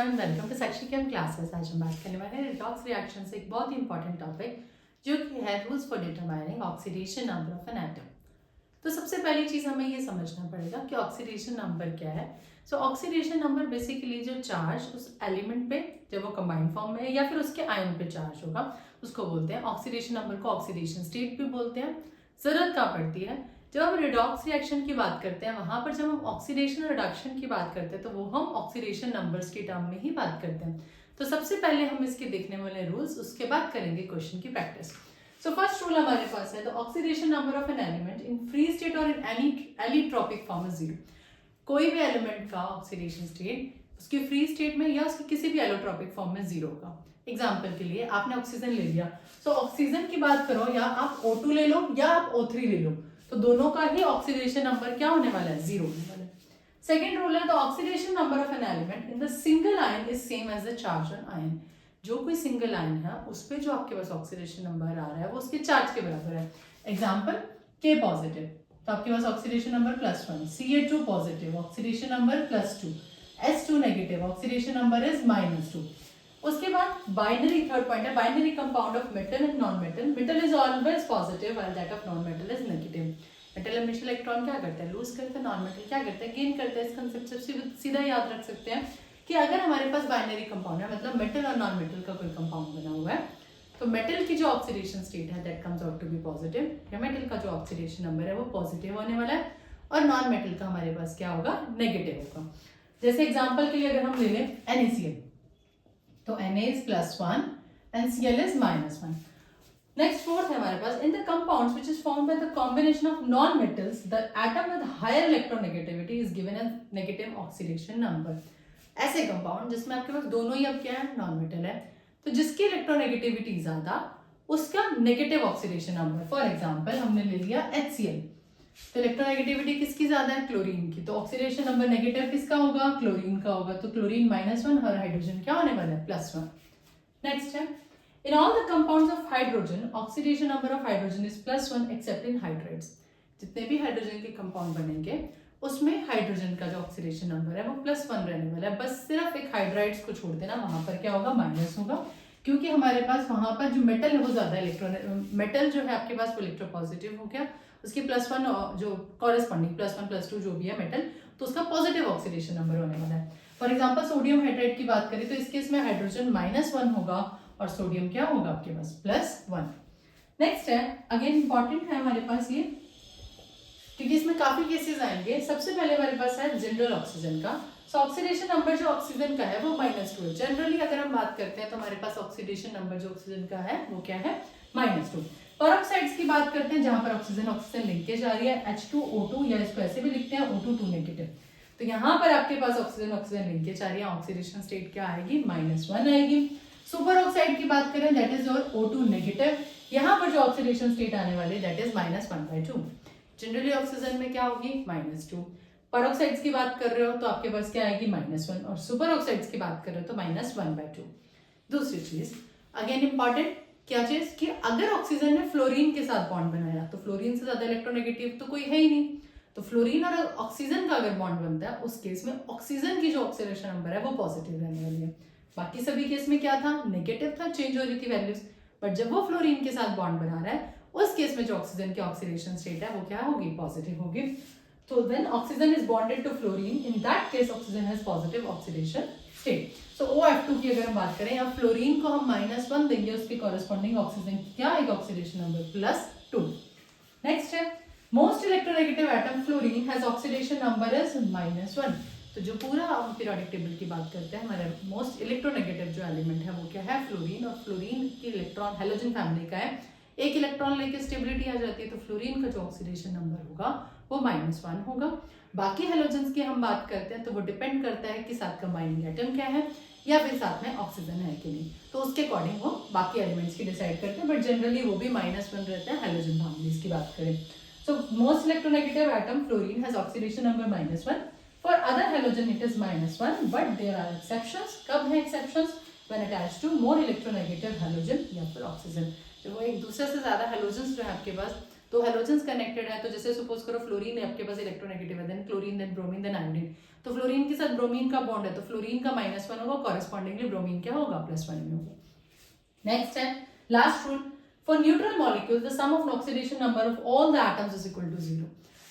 Everyone, welcome to Sakshi chem classes. आज हम बात करने वाले हैं रिडॉक्स रिएक्शन से एक बहुत ही इंपॉर्टेंट टॉपिक जो कि है rules for determining oxidation number of an atom. तो सबसे पहली चीज हमें ये समझना पड़ेगा कि ऑक्सीडेशन नंबर क्या है। सो ऑक्सीडेशन नंबर बेसिकली जो चार्ज उस एलिमेंट पे जब वो कंबाइंड फॉर्म में है या फिर उसके आयन पे चार्ज होगा उसको बोलते हैं ऑक्सीडेशन नंबर को ऑक्सीडेशन स्टेट भी बोलते हैं। जरूरत क्या पड़ती है जब हम रिडॉक्स रिएक्शन की बात करते हैं, वहां पर जब हम ऑक्सीडेशन रिडक्शन की बात करते हैं तो वो हम ऑक्सीडेशन नंबर्स के टर्म में ही बात करते हैं। तो सबसे पहले हम इसके देखने वाले रूल्स, उसके बाद करेंगे क्वेश्चन की प्रैक्टिस। सो फर्स्ट रूल हमारे पास है the oxidation number of an element in free state और इन एनी एलिट्रोपिक फॉर्म इज 0। कोई भी एलिमेंट का ऑक्सीडेशन स्टेट उसकी फ्री स्टेट में या उसकी किसी भी एलोट्रोपिक फॉर्म में 0 होगा। एग्जाम्पल के लिए आपने ऑक्सीजन ले लिया, सो ऑक्सीजन की बात करो या आप O2 ले लो या आप O3 ले लो, तो दोनों का ही ऑक्सीडेशन नंबर क्या होने वाला है? 0 होने वाला है। सेकेंड रूल है the oxidation number of an element in the single ion is same as the charge on ion. जो कोई सिंगल आयन है उस पे जो आपके पास ऑक्सीडेशन नंबर आ रहा है वो उसके चार्ज के बराबर है। एग्जाम्पल K पॉजिटिव तो आपके पास oxidation number +1, Ca2 positive oxidation number +2, S2 negative oxidation number is -2। उसके बाद बाइनरी, थर्ड पॉइंट है binary compound of metal and non metal. Metal is always positive while that of non metal is negative. Metal हमेशा electron क्या करता है? Loose करता है। Non metal क्या करता है? गेन करता है। इस कंसेप्ट से सीधा याद रख सकते हैं कि अगर हमारे पास बाइनरी कंपाउंड है, मतलब मेटल और नॉन मेटल का कोई कंपाउंड बना हुआ है, तो मेटल की जो ऑक्सीडेशन स्टेट है that comes out to be positive, या मेटल का जो ऑक्सीडेशन नंबर है वो पॉजिटिव होने वाला है, और नॉन मेटल का हमारे पास क्या होगा? नेगेटिव होगा। जैसे एग्जांपल के लिए अगर हम ले लें NaCl, तो Na is +1 and Cl is -1। Next fourth है हमारे पास in the compounds which is formed by the combination of non metals the atom with higher electronegativity is given as negative oxidation number. ऐसे compound जिसमें आपके पास दोनों ही अब क्या है? नॉन मेटल है, तो जिसकी इलेक्ट्रोनेगेटिविटी ज्यादा उसका negative oxidation number. For example हमने ले लिया HCl, तो इलेक्ट्रोनेगेटिविटी किसकी ज्यादा है? क्लोरीन की, तो ऑक्सीडेशन नंबर नेगेटिव किसका होगा? क्लोरीन का होगा, तो क्लोरीन -1 और हाइड्रोजन क्या होने वाला है? +1। नेक्स्ट है in all the compounds of hydrogen oxidation number of hydrogen is +1 accept in hydrides. जितने भी हाइड्रोजन के कंपाउंड बनेंगे उसमें हाइड्रोजन का जो ऑक्सीडेशन नंबर है वो +1 रहने वाला है। बस सिर्फ एक हाइड्राइड्स को छोड़ देना, वहां पर क्या होगा? माइनस होगा, क्योंकि हमारे पास वहां पर जो मेटल है वो ज्यादा इलेक्ट्रॉन, मेटल जो है आपके पास वो इलेक्ट्रोपॉजिटिव हो गया, उसकी +1 जो कॉरेस्पॉन्डिंग +1 +2 जो भी है मेटल, तो उसका पॉजिटिव ऑक्सीडेशन नंबर होने वाला है। फॉर एग्जांपल सोडियम हाइड्राइड की बात करें तो इस केस में हाइड्रोजन -1 होगा और सोडियम क्या होगा आपके पास? +1। नेक्स्ट है अगेन इंपॉर्टेंट है हमारे पास ये, क्योंकि इसमें काफी केसेस आएंगे। सबसे पहले हमारे पास है जनरल ऑक्सीजन का। सो ऑक्सीडेशन नंबर जो ऑक्सीजन का है वो -2 है। जनरली अगर हम बात करते हैं तो हमारे पास ऑक्सीडेशन नंबर जो ऑक्सीजन का है वो क्या है? -2। पेरोक्साइड्स की बात करते हैं जहां पर ऑक्सीजन ऑक्सीजन लिंकेज आ रही है H2O2, या इसको ऐसे भी लिखते हैं O2 नेगेटिव, तो यहाँ पर आपके पास ऑक्सीजन ऑक्सीजन लिंकेज आ रही है, ऑक्सीडेशन स्टेट क्या आएगी? -1 आएगी। सुपर ऑक्साइड की बात करें that is your O2 negative, यहाँ पर जो ऑक्सीडेशन स्टेट आने वाली दैट इज -1/2। जनरली ऑक्सीजन में क्या होगी? -2। पेरोक्साइड्स की बात कर रहे हो तो आपके पास क्या आएगी? -1, और सुपर ऑक्साइड्स की बात कर रहे हो तो -1/2। दूसरी चीज अगेन इंपॉर्टेंट, क्या चीज कि अगर ऑक्सीजन ने फ्लोरीन के साथ बॉन्ड बनाया तो फ्लोरीन से ज्यादा इलेक्ट्रोनेगेटिव तो कोई है ही नहीं, तो फ्लोरीन और ऑक्सीजन का अगर बॉन्ड बनता है उस केस में ऑक्सीजन की जो ऑक्सीडेशन नंबर है वो पॉजिटिव रहने वाली है। बाकी सभी केस में क्या था? नेगेटिव था, चेंज हो रही थी वैल्यूज, बट जब वो फ्लोरीन के साथ बॉन्ड बना रहा है उस केस में जो ऑक्सीजन की ऑक्सीडेशन स्टेट है वो क्या होगी? पॉजिटिव होगी। तो when oxygen is bonded to fluorine, in that case oxygen has positive oxidation state. So OF2 की अगर हम बात करें, या फ्लोरीन को हम -1 देंगे, उसके कॉरेस्पॉन्डिंग ऑक्सीजन की क्या आएगा? Oxidation number +2। नेक्स्ट है most electronegative atom fluorine has oxidation number is -1। तो जो पूरा पीरियोडिक टेबल की बात करते हैं, हमारे मोस्ट इलेक्ट्रोनेगेटिव जो एलिमेंट है वो क्या है? फ्लोरीन, और फ्लोरीन की इलेक्ट्रॉन हैलोजन फैमिली का है, एक इलेक्ट्रॉन लेके स्टेबिलिटी आ जाती है, तो फ्लोरीन का जो ऑक्सीडेशन नंबर होगा वो -1 होगा। बाकी हैलोजेंस की हम बात करते हैं तो वो डिपेंड करता है कि साथ कंबाइनिंग एटम क्या है या फिर साथ में ऑक्सीजन है कि नहीं, तो उसके अकॉर्डिंग वो बाकी एलिमेंट्स की डिसाइड करते हैं, बट जनरली वो भी -1 रहते हैं हैलोजन फैमिलीज की बात करें। So most electronegative atom fluorine has oxidation number -1। For other halogen it is -1, but there are exceptions. कब है exceptions? When attached to more electronegative halogen या फिर ऑक्सीजन, जो वो एक दूसरे से ज्यादा हैलोजेंस जो है आपके पास तो हेलोजेंस कनेक्टेड है, तो जैसे सपोज करो फ्लोरीन है आपके पास इलेक्ट्रोनेगेटिव है, then chlorine, then bromine, then iodine, तो फ्लोरीन के साथ ब्रोमीन का बॉन्ड है तो फ्लोरीन का -1 होगा, कॉरेस्पॉन्डिंगली ब्रोमीन क्या होगा, +1 में होगा। नेक्स्ट है last rule, for neutral molecule the sum of oxidation number of all the atoms is equal to 0।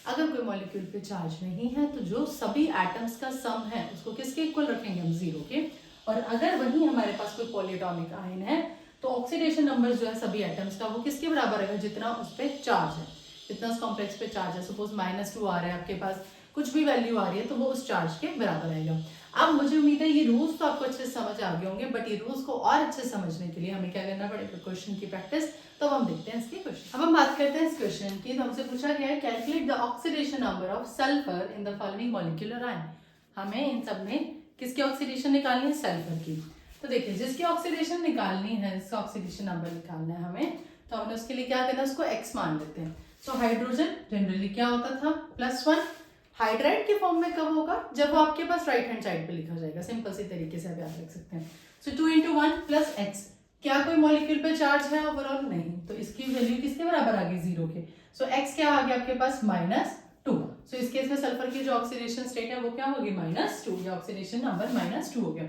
अगर कोई मॉलिक्यूल पे चार्ज नहीं है तो जो सभी एटम्स का सम है उसको किसके इक्वल रखेंगे हम, 0 के। और अगर वही हमारे पास कोई पॉलीएटॉमिक आयन है तो ऑक्सीडेशन नंबर जो है सभी एटम्स का वो किसके बराबर रहेगा, जितना उस पर चार्ज है, जितना उस कॉम्प्लेक्स पे चार्ज है। सपोज -2 आ रहा है आपके पास, कुछ भी वैल्यू आ रही है तो वो उस चार्ज के बराबर आएगा। अब मुझे उम्मीद है ये रूल्स तो आपको अच्छे से समझ आ गए होंगे, बट ये रूल्स को और अच्छे से समझने के लिए हमें क्या करना पड़ेगा, क्वेश्चन की प्रैक्टिस। तो हम देखते हैं इसके क्वेश्चन। अब हम बात करते हैं इस क्वेश्चन की। तो हमसे पूछा गया है calculate the oxidation number of sulphur in the following molecular ion. हमें इन सब में किसकी ऑक्सीडेशन निकालनी है, सल्फर की। तो देखिए जिसकी ऑक्सीडेशन निकालनी है, जिसका ऑक्सीडेशन नंबर निकालना है हमें, तो हमने उसके लिए क्या करना है, उसको x मान लेते हैं। सो हाइड्रोजन जनरली क्या होता था, +1। हाइड्राइड के फॉर्म में कब होगा, जब वो आपके पास राइट हैंड साइड पे लिखा जाएगा। सिंपल सी तरीके से आप याद रख सकते हैं। सो 2 × 1 + x। क्या कोई मॉलिक्यूल पे चार्ज है ओवरऑल, नहीं, तो इसकी वैल्यू किसके बराबर आ गई, 0 के। सो x क्या आ गया आपके पास, -2। सो इस केस में सल्फर की जो ऑक्सीडेशन स्टेट है वो क्या होगी, -2, या ऑक्सीडेशन नंबर -2 हो गया।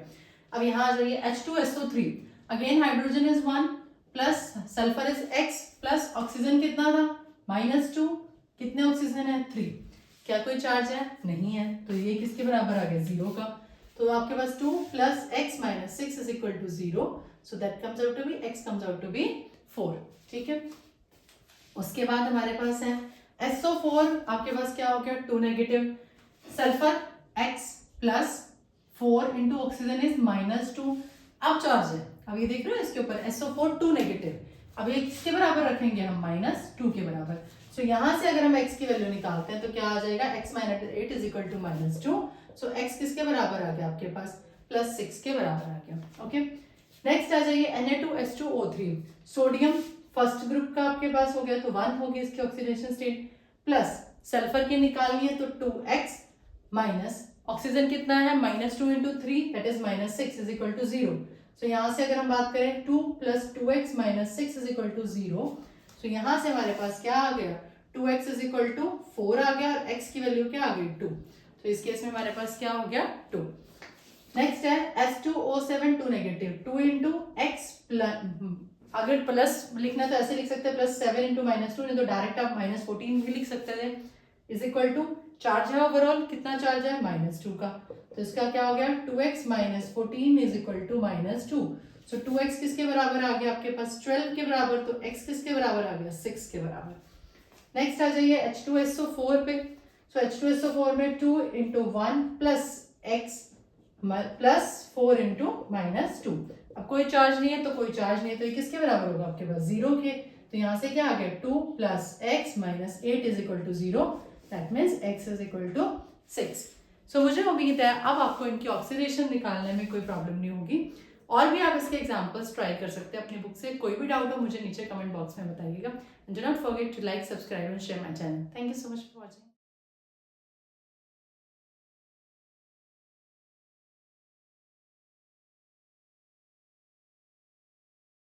अब यहाँ आ जाइए H2SO3, again hydrogen is 1 plus sulphur is x plus oxygen कितना था, -2, कितने ऑक्सीजन है, 3। क्या कोई चार्ज है, नहीं है, तो ये किसके बराबर आ गया, 0 का। तो आपके पास 2 + x - 6 is equal to 0। So that comes out to be, x comes out to be 4। ठीक है, उसके बाद हमारे पास है SO4, आपके पास क्या हो गया, 2 negative, sulphur x + 4 × oxygen is -2। अब चार्ज है, अब ये देख रहे हो इसके ऊपर SO4 2 नेगेटिव, अब ये किसके बराबर रखेंगे हम, -2 के बराबर। सो यहां से अगर हम x की वैल्यू निकालते हैं तो क्या आ जाएगा, x - 8 is equal to -2। So x किसके बराबर आ गया आपके पास, +6 के बराबर आ गया। ओके, नेक्स्ट आ जाइए Na2H2O3, सोडियम फर्स्ट ग्रुप का आपके पास हो गया तो 1 होगी इसकी ऑक्सीडेशन स्टेट, प्लस सल्फर की निकालनी है तो 2x माइनस ऑक्सीजन कितना है, -2 × 3 that is -6 is equal to 0। So यहां से अगर हम बात करें 2 + 2x - 6 is equal to 0। So यहां से हमारे पास क्या आ गया, 2x इज इक्वल टू 4 आ गया और x की वैल्यू क्या आ गई, 2। तो इस केस में हमारे पास क्या हो गया, 2। नेक्स्ट है H2O7 2 नेगेटिव, 2 × x अगर प्लस लिखना तो ऐसे लिख सकते हैं +7 × -2, नहीं तो डायरेक्ट आप -14 भी लिख सकते थे, इज इक्वल टू चार्ज है ओवरऑल, कितना चार्ज है, -2 का। तो इसका क्या हो गया, 2x - 14 is equal to -2। So 2x किसके बराबर आ गया आपके पास, 12 के बराबर, तो x किसके बराबर आ गया, 6 के बराबर। नेक्स्ट आ जाइए H2SO4 पे। सो H2SO4 में 2 × 1 + x + 4 × -2। अब कोई चार्ज नहीं है तो कोई चार्ज नहीं है, तो ये किसके बराबर होगा आपके पास, 0 के। तो यहां से क्या आ गया, 2 + x - 8 is equal to 0, that means x is equal to 6। So मुझे उम्मीद है अब आपको इनकी ऑक्सीडेशन निकालने में कोई प्रॉब्लम नहीं होगी, और भी आप इसके एग्जांपल्स ट्राई कर सकते हैं अपनी बुक से। कोई भी डाउट हो मुझे नीचे कमेंट बॉक्स में बताइएगा। Do not forget to like, subscribe and share my channel. Thank you so much for watching.